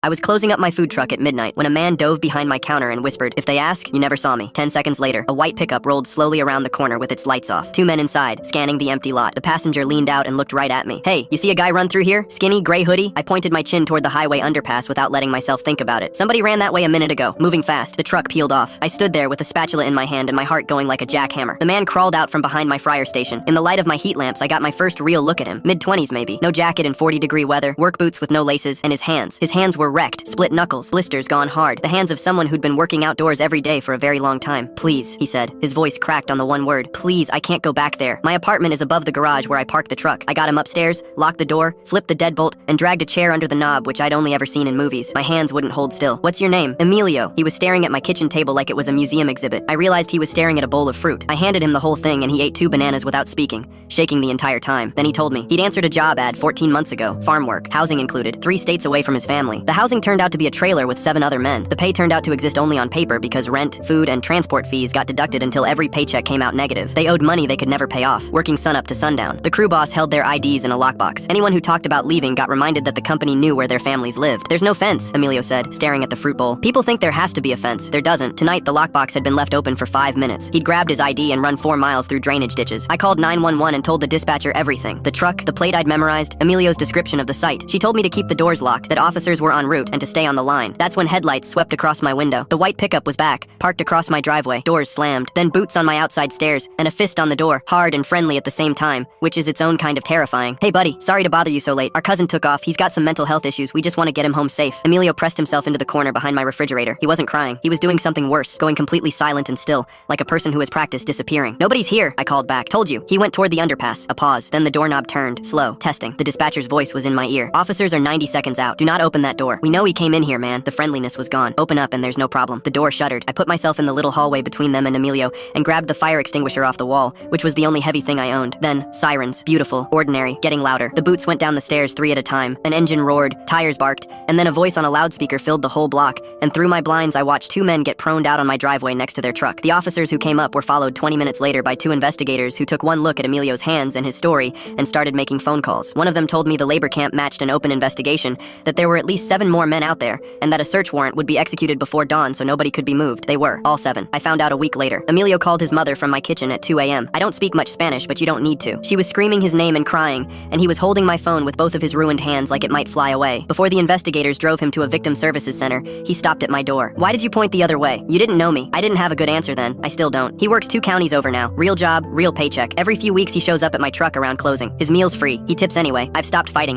I was closing up my food truck at midnight when a man dove behind my counter and whispered, "If they ask, you never saw me." 10 seconds later, a white pickup rolled slowly around the corner with its lights off. Two men inside, scanning the empty lot. The passenger leaned out and looked right at me. "Hey, you see a guy run through here? Skinny, gray hoodie?" I pointed my chin toward the highway underpass without letting myself think about it. "Somebody ran that way a minute ago, moving fast." The truck peeled off. I stood there with a spatula in my hand and my heart going like a jackhammer. The man crawled out from behind my fryer station. In the light of my heat lamps, I got my first real look at him. Mid-20s maybe. No jacket in 40-degree weather, work boots with no laces, and his hands. His hands were wrecked, split knuckles, blisters gone hard. The hands of someone who'd been working outdoors every day for a very long time. "Please," he said. His voice cracked on the one word. "Please, I can't go back there. My apartment is above the garage where I parked the truck." I got him upstairs, locked the door, flipped the deadbolt, and dragged a chair under the knob, which I'd only ever seen in movies. My hands wouldn't hold still. "What's your name?" "Emilio." He was staring at my kitchen table like it was a museum exhibit. I realized he was staring at a bowl of fruit. I handed him the whole thing and he ate 2 bananas without speaking, shaking the entire time. Then he told me he'd answered a job ad 14 months ago. Farm work, housing included, 3 states away from his family. The housing turned out to be a trailer with 7 other men. The pay turned out to exist only on paper because rent, food, and transport fees got deducted until every paycheck came out negative. They owed money they could never pay off, working sunup to sundown. The crew boss held their IDs in a lockbox. Anyone who talked about leaving got reminded that the company knew where their families lived. "There's no fence," Emilio said, staring at the fruit bowl. "People think there has to be a fence. There doesn't." Tonight, the lockbox had been left open for 5 minutes. He'd grabbed his ID and run 4 miles through drainage ditches. I called 911 and told the dispatcher everything. The truck, the plate I'd memorized, Emilio's description of the site. She told me to keep the doors locked, that officers were en route, and to stay on the line. That's when headlights swept across my window. The white pickup was back, parked across my driveway, doors slammed, then boots on my outside stairs, and a fist on the door, hard and friendly at the same time, which is its own kind of terrifying. "Hey buddy, sorry to bother you so late. Our cousin took off. He's got some mental health issues. We just want to get him home safe." Emilio pressed himself into the corner behind my refrigerator. He wasn't crying. He was doing something worse, going completely silent and still, like a person who has practiced disappearing. "Nobody's here," I called back. "Told you." He went toward the underpass. A pause. Then the doorknob turned. Slow. Testing. The dispatcher's voice was in my ear. "Officers are 90 seconds out. Do not open that door. We know he came in here, man." The friendliness was gone. "Open up and there's no problem." The door shuttered. I put myself in the little hallway between them and Emilio and grabbed the fire extinguisher off the wall, which was the only heavy thing I owned. Then, sirens. Beautiful. Ordinary. Getting louder. The boots went down the stairs 3 at a time. An engine roared. Tires barked. And then a voice on a loudspeaker filled the whole block. And through my blinds, I watched 2 men get proned out on my driveway next to their truck. The officers who came up were followed 20 minutes later by 2 investigators who took one look at Emilio's hands and his story and started making phone calls. One of them told me the labor camp matched an open investigation, that there were at least 7 more men out there, and that a search warrant would be executed before dawn so nobody could be moved. They were, all 7. I found out a week later. Emilio called his mother from my kitchen at 2 a.m. I don't speak much Spanish, but you don't need to. She was screaming his name and crying, and he was holding my phone with both of his ruined hands like it might fly away. Before the investigators drove him to a victim services center, he stopped at my door. "Why did you point the other way? You didn't know me." I didn't have a good answer then. I still don't. He works 2 counties over now. Real job, real paycheck. Every few weeks he shows up at my truck around closing. His meal's free. He tips anyway. I've stopped fighting him.